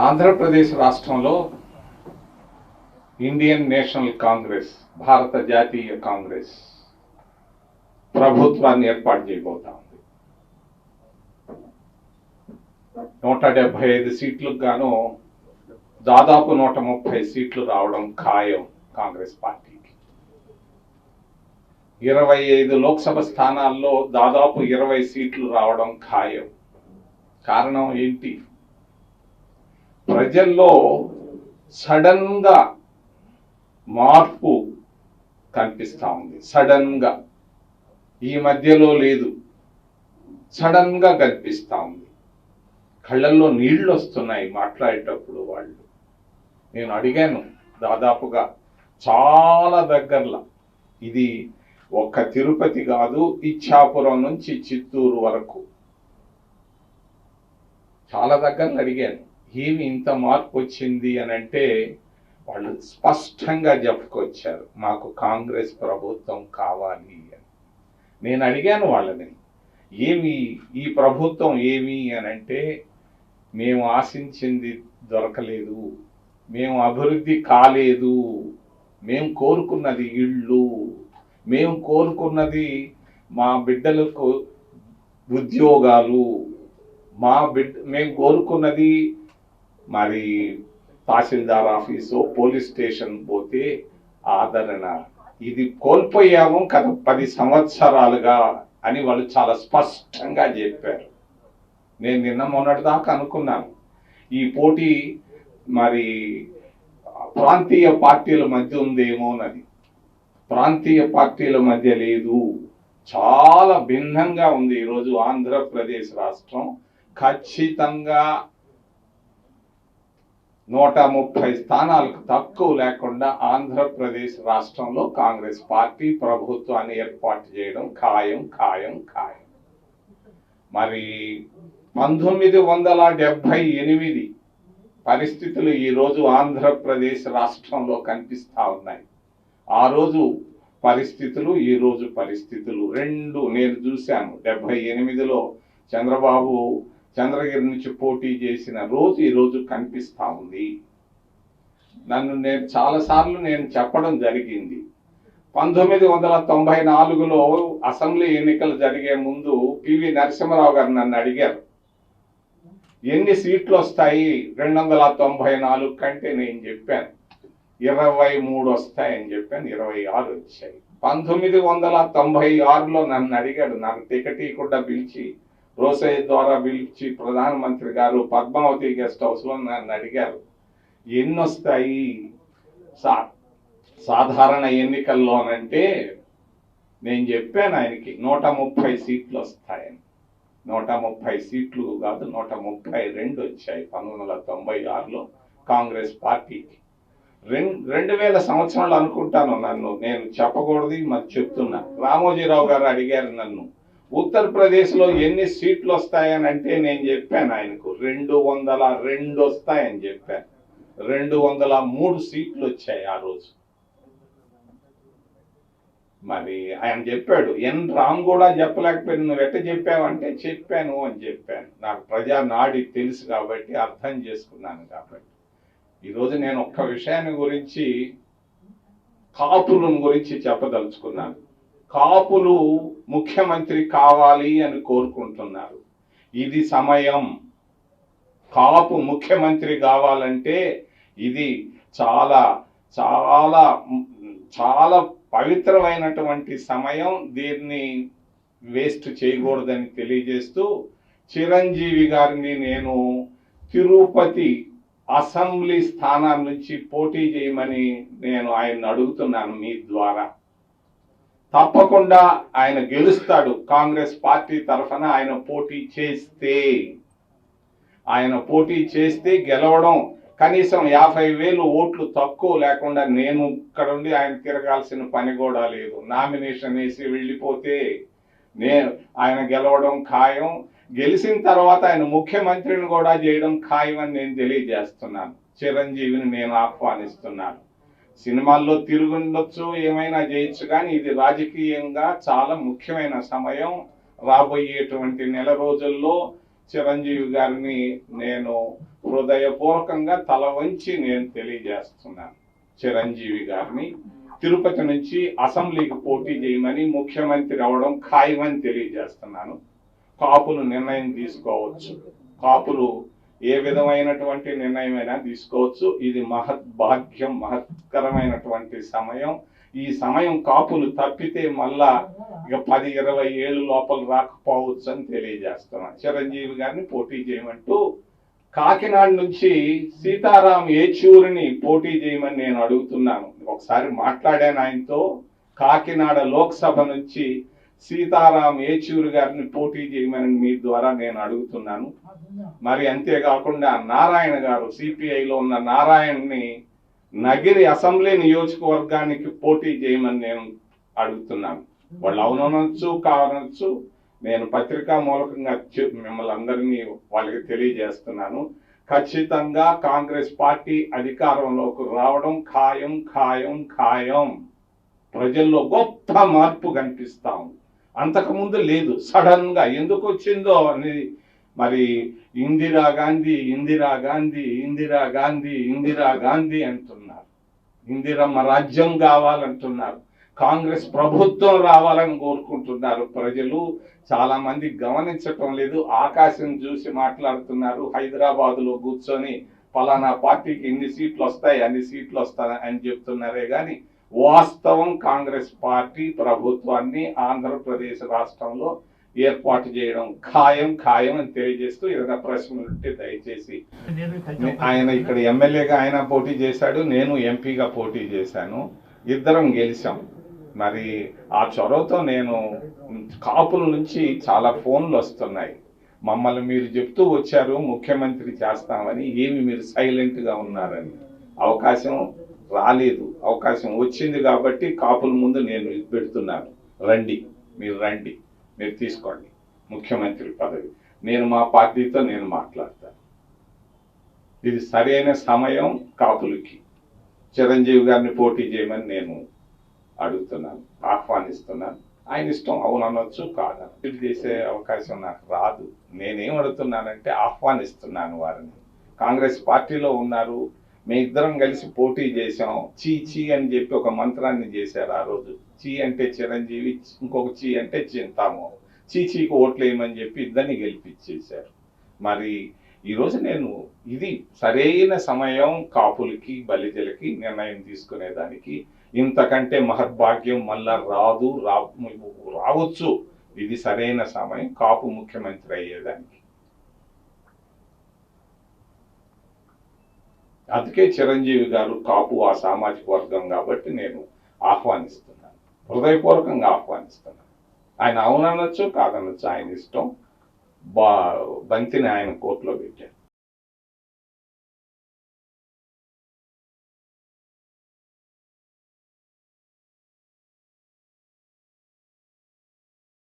ఆంధ్రప్రదేశ్ రాష్ట్రంలో Indian national Congress, భారత జాతీయ కాంగ్రెస్ ప్రభుత్వాన్ని ఏర్పాటు చేయబోతా ఉంది. 175 సీట్లకు గాను దాదాపు 130 సీట్లు రావడం ఖాయం కాంగ్రెస్ పార్టీకి. 25 లోక్సభ స్థానాల్లో దాదాపు 20 సీట్లు రావడం ఖాయం. కారణం ఏంటి? ప్రజల్లో సడన్ గా మార్పు కనిపిస్తా ఉంది. సడన్ గా, ఈ మధ్యలో లేదు, సడన్ గా కనిపిస్తా ఉంది. కళ్ళల్లో నీళ్లు వస్తున్నాయి మాట్లాడేటప్పుడు వాళ్ళు. నేను అడిగాను, దాదాపుగా చాలా దగ్గరలో, ఇది ఒక్క తిరుపతి కాదు, ఇచ్చాపురం నుంచి చిత్తూరు వరకు చాలా దగ్గరలో అడిగాను, ఏమి ఇంత మార్పు వచ్చింది అని అంటే వాళ్ళు స్పష్టంగా చెప్పుకొచ్చారు, మాకు కాంగ్రెస్ ప్రభుత్వం కావాలి అని. నేను అడిగాను వాళ్ళని, ఏమి ఈ ప్రభుత్వం ఏమి అని అంటే, మేము ఆశించింది దొరకలేదు, మేము అభివృద్ధి కాలేదు, మేము కోరుకున్నది ఇళ్ళు, మేము కోరుకున్నది మా బిడ్డలకు ఉద్యోగాలు, మేము కోరుకున్నది మరి తహసీల్దార్ ఆఫీసు, పోలీస్ స్టేషన్ పోతే ఆదరణ, ఇది కోల్పోయాము గత 10 సంవత్సరాలుగా అని వాళ్ళు చాలా స్పష్టంగా చెప్పారు. నేను నిన్న మొన్నటి దాకా అనుకున్నాను, ఈ పోటీ మరి ప్రాంతీయ పార్టీల మధ్య ఉందేమోనని. ప్రాంతీయ పార్టీల మధ్య లేదు, చాలా భిన్నంగా ఉంది. ఈరోజు ఆంధ్రప్రదేశ్ రాష్ట్రం ఖచ్చితంగా 130 స్థానాలకు తక్కువ లేకుండా ఆంధ్రప్రదేశ్ రాష్ట్రంలో కాంగ్రెస్ పార్టీ ప్రభుత్వాన్ని ఏర్పాటు చేయడం ఖాయం ఖాయం ఖాయం. మరి 1978 పరిస్థితులు ఈరోజు ఆంధ్రప్రదేశ్ రాష్ట్రంలో కనిపిస్తా ఉన్నాయి. ఆ రోజు పరిస్థితులు, ఈ రోజు పరిస్థితులు రెండు నేను చూశాను. 78లో చంద్రబాబు చంద్రగిరి నుంచి పోటీ చేసిన రోజు ఈ రోజు కనిపిస్తా ఉంది. నేను చాలాసార్లు చెప్పడం జరిగింది, 1994లో అసెంబ్లీ ఎన్నికలు జరిగే ముందు పివి నరసింహారావు గారు నన్ను అడిగారు, ఎన్ని సీట్లు వస్తాయి 294 కంటే. నేను చెప్పాను 23 వస్తాయని చెప్పాను, 26 వచ్చాయి. 1996లో నన్ను అడిగాడు, నాకు టికెట్ కూడా పిలిచి, రోసయ్య ద్వారా పిలిచి ప్రధానమంత్రి గారు పద్మావతి గెస్ట్ హౌస్ లో నన్ను అడిగారు, ఎన్ని వస్తాయి సాధారణ ఎన్నికల్లోనంటే నేను చెప్పాను ఆయనకి 130 సీట్లు వస్తాయని. 130 సీట్లు కాదు, 132 వచ్చాయి 1996లో కాంగ్రెస్ పార్టీకి. 2000 సంవత్సరాలు అనుకుంటాను, నేను చెప్పకూడదు మరి చెప్తున్నా. రామోజీరావు గారు అడిగారు నన్ను, ఉత్తరప్రదేశ్ లో ఎన్ని సీట్లు వస్తాయని అంటే నేను చెప్పాను ఆయనకు 202 వస్తాయని చెప్పాను. 203 సీట్లు వచ్చాయి ఆ రోజు. మరి ఆయన చెప్పాడు, ఎన్ రామ్ కూడా చెప్పలేకపోయింది, నువ్వు ఎట్ట చెప్పావంటే చెప్పాను అని చెప్పాను. నాకు ప్రజా నాడి తెలుసు కాబట్టి, అర్థం చేసుకున్నాను కాబట్టి. ఈరోజు నేను ఒక్క విషయాన్ని గురించి, కాపుల గురించి చెప్పదలుచుకున్నాను. కాపులు ముఖ్యమంత్రి కావాలి అని కోరుకుంటున్నారు. ఇది సమయం. కాపు ముఖ్యమంత్రి కావాలంటే ఇది చాలా చాలా చాలా పవిత్రమైనటువంటి సమయం. దీన్ని వేస్ట్ చేయకూడదని తెలియజేస్తూ, చిరంజీవి గారిని నేను తిరుపతి అసెంబ్లీ స్థానం నుంచి పోటీ చేయమని నేను ఆయన అడుగుతున్నాను మీ ద్వారా. తప్పకుండా ఆయన గెలుస్తాడు. కాంగ్రెస్ పార్టీ తరఫున ఆయన పోటీ చేస్తే గెలవడం, కనీసం 50,000 ఓట్లు తక్కువ లేకుండా నేను ఇక్కడ ఉండి ఆయన తిరగాల్సిన పని కూడా లేదు. నామినేషన్ వేసి వెళ్ళిపోతే ఆయన గెలవడం ఖాయం. గెలిచిన తర్వాత ఆయన ముఖ్యమంత్రిని కూడా చేయడం ఖాయం అని నేను తెలియజేస్తున్నాను. చిరంజీవిని నేను ఆహ్వానిస్తున్నాను. సినిమాల్లో తిరుగుండొచ్చు, ఏమైనా చేయొచ్చు, కానీ ఇది రాజకీయంగా చాలా ముఖ్యమైన సమయం. రాబోయేటువంటి నెల రోజుల్లో చిరంజీవి గారిని నేను హృదయపూర్వకంగా తల వంచి నేను తెలియజేస్తున్నాను. చిరంజీవి గారిని తిరుపతి నుంచి అసెంబ్లీకి పోటీ చేయమని, ముఖ్యమంత్రి అవడం ఖాయమని తెలియజేస్తున్నాను. కాపులు నిర్ణయం తీసుకోవచ్చు. కాపులు ఏ విధమైనటువంటి నిర్ణయమైనా తీసుకోవచ్చు. ఇది మహద్భాగ్యం, మహత్కరమైనటువంటి సమయం. ఈ సమయం కాపులు తప్పితే మళ్ళా ఇక 10-20 ఏళ్ళు లోపల రాకపోవచ్చు అని తెలియజేస్తున్నాను. చిరంజీవి గారిని పోటీ చేయమంటూ కాకినాడ నుంచి సీతారాం ఏచూరిని పోటీ చేయమని నేను అడుగుతున్నాను. ఒకసారి మాట్లాడాను ఆయనతో. కాకినాడ లోక్సభ నుంచి సీతారాం ఏచూరి గారిని పోటీ చేయమని మీ ద్వారా నేను అడుగుతున్నాను. మరి అంతేకాకుండా నారాయణ గారు, సిపిఐలో ఉన్న నారాయణని నగిరి అసెంబ్లీ నియోజకవర్గానికి పోటీ చేయమని నేను అడుగుతున్నాను. వాళ్ళు అవునొచ్చు కావనొచ్చు, నేను పత్రికా మూలకంగా మిమ్మల్ని అందరినీ వాళ్ళకి తెలియజేస్తున్నాను. ఖచ్చితంగా కాంగ్రెస్ పార్టీ అధికారంలోకి రావడం ఖాయం ఖాయం ఖాయం. ప్రజల్లో గొప్ప మార్పు కనిపిస్తాం. అంతకుముందు లేదు, సడన్ గా ఎందుకు వచ్చిందో అనేది. మరి ఇందిరాగాంధీ ఇందిరా గాంధీ ఇందిరా గాంధీ ఇందిరా గాంధీ అంటున్నారు. ఇందిరమ్మ రాజ్యం కావాలంటున్నారు. కాంగ్రెస్ ప్రభుత్వం రావాలని కోరుకుంటున్నారు ప్రజలు. చాలా మంది గమనించటం లేదు. ఆకాశం చూసి మాట్లాడుతున్నారు. హైదరాబాద్ లో కూర్చొని పలానా పార్టీకి ఇన్ని సీట్లు వస్తాయి, అన్ని సీట్లు వస్తాయి అని చెప్తున్నారే గాని వాస్తవం కాంగ్రెస్ పార్టీ ప్రభుత్వాన్ని ఆంధ్రప్రదేశ్ రాష్ట్రంలో ఏర్పాటు చేయడం ఖాయం ఖాయం అని తెలియజేస్తూ ఏదైనా ప్రశ్నలు ఉంటే దయచేసి. ఆయన ఇక్కడ ఎమ్మెల్యేగా ఆయన పోటీ చేశాడు, నేను ఎంపీగా పోటీ చేశాను. ఇద్దరం గెలిచాం. మరి ఆ చొరవతో నేను కాపుల నుంచి చాలా ఫోన్లు వస్తున్నాయి. మమ్మల్ని మీరు చెప్తూ వచ్చారు ముఖ్యమంత్రి చేస్తామని, ఏమి మీరు సైలెంట్ గా ఉన్నారని. అవకాశం రాలేదు, అవకాశం వచ్చింది కాబట్టి కాపుల ముందు నేను పెడుతున్నాను. రండి, మీరు రండి, మీరు తీసుకోండి ముఖ్యమంత్రి పదవి. నేను మా పార్టీతో నేను మాట్లాడతాను. ఇది సరైన సమయం కాపులకి. చిరంజీవి గారిని పోటీ చేయమని నేను అడుగుతున్నాను, ఆహ్వానిస్తున్నాను. ఆయన ఇష్టం, అవుననొచ్చు కాదనొచ్చు. చేసే అవకాశం నాకు రాదు. నేనేం అడుగుతున్నానంటే ఆహ్వానిస్తున్నాను వారిని. కాంగ్రెస్ పార్టీలో ఉన్నారు, మీ ఇద్దరం కలిసి పోటీ చేశాం. చీ చీ అని చెప్పి ఒక మంత్రాన్ని చేశారు ఆ రోజు. చీ అంటే చిరంజీవి, ఇంకొక చీ అంటే చింతామో. చీచీకి ఓట్లు వేయమని చెప్పి ఇద్దరిని గెలిపించేశారు. మరి ఈరోజు నేను ఇది సరైన సమయం కాపులకి బలిజలకి నిర్ణయం తీసుకునేదానికి. ఇంతకంటే మహద్భాగ్యం మళ్ళా రావచ్చు. ఇది సరైన సమయం కాపు ముఖ్యమంత్రి అయ్యేదానికి. అందుకే చిరంజీవి గారు కాపు ఆ సామాజిక వర్గం కాబట్టి నేను ఆహ్వానిస్తున్నాను, హృదయపూర్వకంగా ఆహ్వానిస్తున్నాను. ఆయన అవుననొచ్చు కాదనొచ్చు, ఆయన ఇష్టం. బంతిని ఆయన కోర్టులో పెట్టారు.